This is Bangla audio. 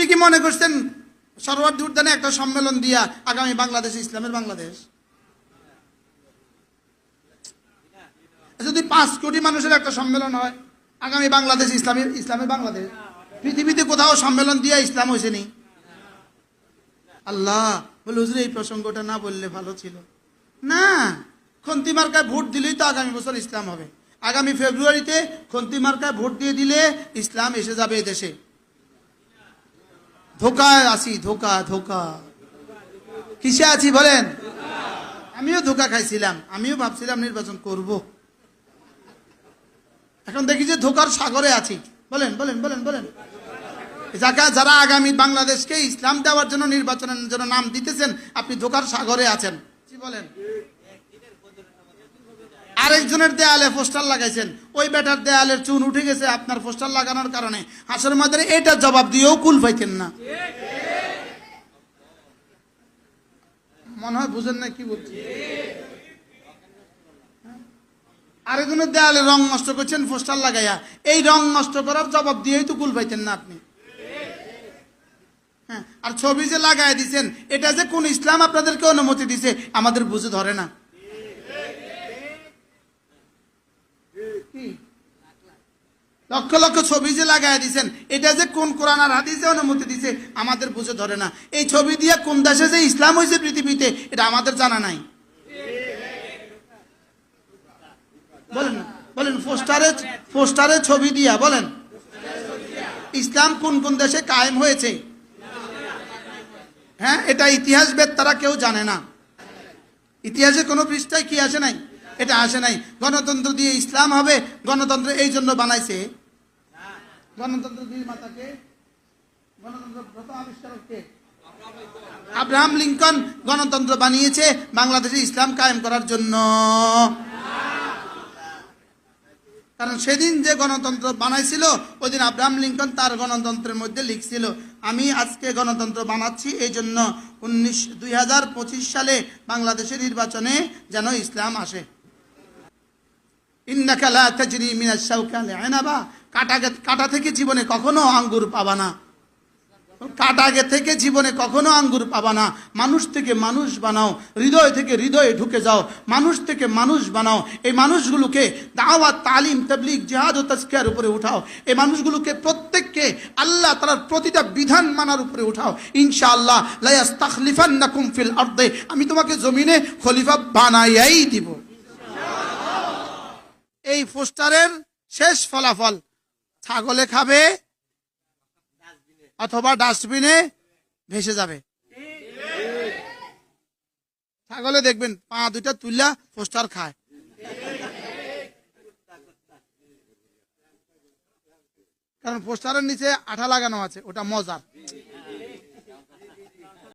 কি মনে করছেন সরোয়ার্দী উদ্যানে একটা সম্মেলন দিয়া আগামী বাংলাদেশ ইসলামের বাংলাদেশ? যদি 5 কোটি মানুষের একটা সম্মেলন হয়, আগামী বাংলাদেশ ইসলামের বাংলাদেশ? পৃথিবীতে কোথাও সম্মেলন দিয়া ইসলাম হয়েছে নি? আল্লাহ বলে হুজুর এই প্রসঙ্গটা না বললে ভালো ছিল না। খন্তি মার্কায় ভোট দিলেই তো আগামী বছর ইসলাম হবে। আগামী ফেব্রুয়ারিতে খন্তি মার্কায় ভোট দিয়ে দিলে ইসলাম এসে যাবে এদেশে। ধোকায় আছি, ধোকা ধোকা। কিসে আছি বলেন? আমিও ধোকা খাইছিলাম, আমিও ভাবছিলাম নির্বাচন করব, এখন দেখি যে ধোকার সাগরে আছি। বলেন বলেন বলেন বলেন, যারা আগামী বাংলাদেশকে ইসলাম দেওয়ার জন্য নির্বাচনের জন্য নাম দিতেছেন, আপনি ধোকার সাগরে আছেন। কি বলেন? আরেকজনের দেয়ালে পোস্টার লাগাইছেন, ওই বেটার দেয়ালের চুন উঠে গেছে আপনার পোস্টার লাগানোর কারণে। হাসর ময়দানে এটা জবাব দিয়েও কুল পাইতেন না। মনে হয় বুঝেন না কি বলছি। আরেকজনের দেয়ালে রং নষ্ট করছেন পোস্টার লাগাইয়া, এই রং নষ্ট করার জবাব দিয়েই তো কুল পাইতেন না আপনি। হ্যাঁ, আর ছবি যে লাগাই দিচ্ছেন, এটা যে কোন ইসলাম আপনাদেরকে অনুমতি দিছে আমাদের বুঝে ধরে না। লক্ষ লক্ষ ছবি যে লাগাই দিচ্ছেন, এটা যে কোন কোরআন আর হাদিসে অনুমতি দিছে আমাদের বুঝে ধরে না। এই ছবি দিয়ে কোন দেশে যে ইসলাম হয়েছে পৃথিবীতে, এটা আমাদের জানা নাই। বলেন না, বলেন। পোস্টারে ছবি দিয়া বলেন ইসলাম কোন কোন দেশে কায়েম হয়েছে। হ্যাঁ, এটা ইতিহাসবেদ তারা কেউ জানে না। ইতিহাসে কোনো পৃষ্ঠায় কি আসে নাই? এটা আসে নাই। গণতন্ত্র দিয়ে ইসলাম হবে, গণতন্ত্র এই জন্য বানাইছে। গণতন্ত্র দুই মাতাকে, গণতন্ত্র প্রথম আবিষ্কারক কে? আব্রাহাম লিঙ্কন গণতন্ত্র বানিয়েছে বাংলাদেশে ইসলাম কায়েম করার জন্য। কারণ সেদিন যে গণতন্ত্র বানাইছিল, ওই দিন আব্রাহাম লিঙ্কন তার গণতন্ত্রের মধ্যে লিখছিল, আমি আজকে গণতন্ত্র বানাচ্ছি এই জন্য 2025 সালে বাংলাদেশের নির্বাচনে যেন ইসলাম আসে। ইন্নাকা লা তাজরি মিনাশ শাওকা লিআনাবা, কাটা থেকে জীবনে কখনো আঙ্গুর পাবা না। কাটাগে থেকে জীবনে কখনো আঙ্গুর পাবা না। মানুষ থেকে মানুষ বানাও, হৃদয় থেকে হৃদয়ে ঢুকে যাও, মানুষ থেকে মানুষ বানাও। এই মানুষগুলোকে দাওয়াত, তালিম, তাবলীগ, জিহাদ ও তাজকিয়ার উপরে উঠাও। এই মানুষগুলোকে প্রত্যেককে আল্লাহ তাআলার প্রতিটা বিধান মানার উপরে উঠাও। ইনশাআল্লাহ লা ইস্তাখলিফান্নাকুম ফিল আরদে, আমি তোমাকে জমিনে খলিফা বানাইয়াই দিব। এই পোস্টারের শেষ ফলাফল ছাগলে খাবে অথবা ডাস্টবিনে ভেসে যাবে। ছাগলে দেখবেন পা দুইটা তুললা পোস্টার খায়। কারণ পোস্টারের নিচে আঠা লাগানো আছে, ওটা মজার।